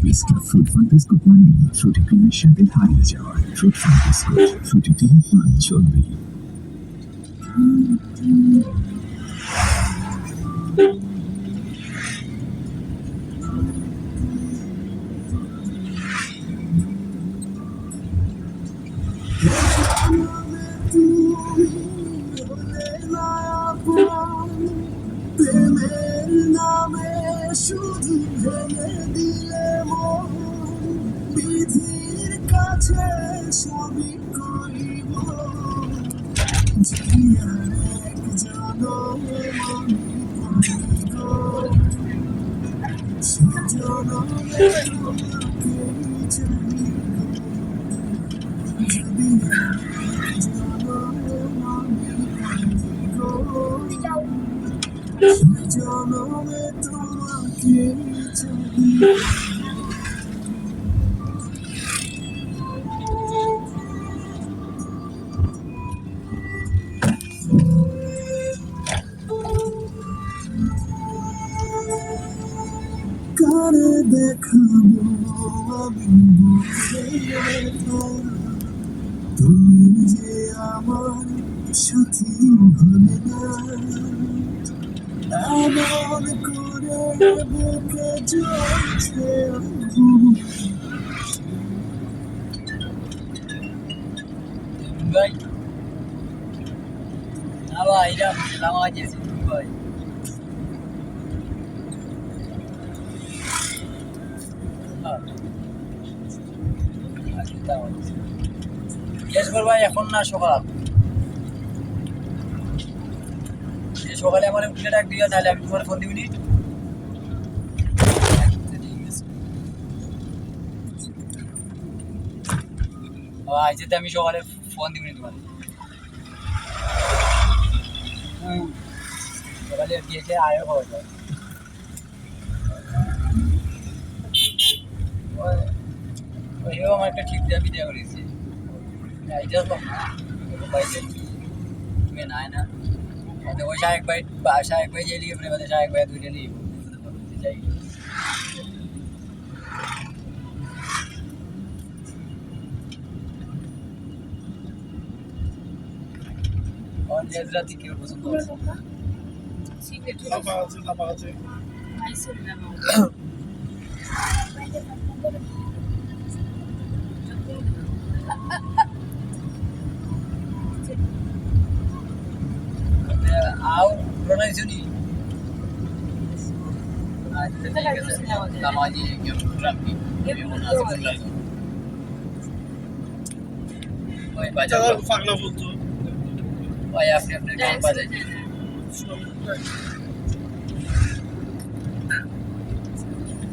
Biscuit fruit fun biscuit মানে ফ্রুটি ক্রিমের সাথে হারিয়ে যাওয়ার fruit fun biscuit Frooti cream fun চলবেই। প্রেমের নামে শুধু ভেঙে দিলে মন, বিধির কাছে সবই করিব, এক জনমে মনে সে জনমে তোমাকে চাই, যদি এক জনমে মনে জনমে তোমাকে চাই। কারে দেখাবো আমি তুমি যে আমার সাথী হলে না, এমন করে বুকে জ্বলছে ভাই ভাই এটা নামাজ আছে ভাই গ্যাস ভাই এখন না সকাল সকালে আমার উঠে ডাক দিয়া তাহলে আমি তোমার ফোন দিবি নি আজ যেতে আমি সকালে ফোন দিবি নি তোমার সকালে গিয়েছে আয়ও খাওয়া যায় ওইও আমার একটা ঠিক দাবি দেওয়া করেছে এইটা মেয়ে নাই না ওই শাহেক ভাই যে লিয়ে মানে শাহেক ভাই দুইটা লিয়ে যাই और जैसे राती क्यों पसंद है सीक्रेट लापा আছে नाइस है आओ प्रोनाउंसिएशन आज तक नमाजी क्यों ट्रम्पी ये मुनासिब ওই বাজাবো পাগলা বলতো ভাই আপনি আপনার গান বাজাই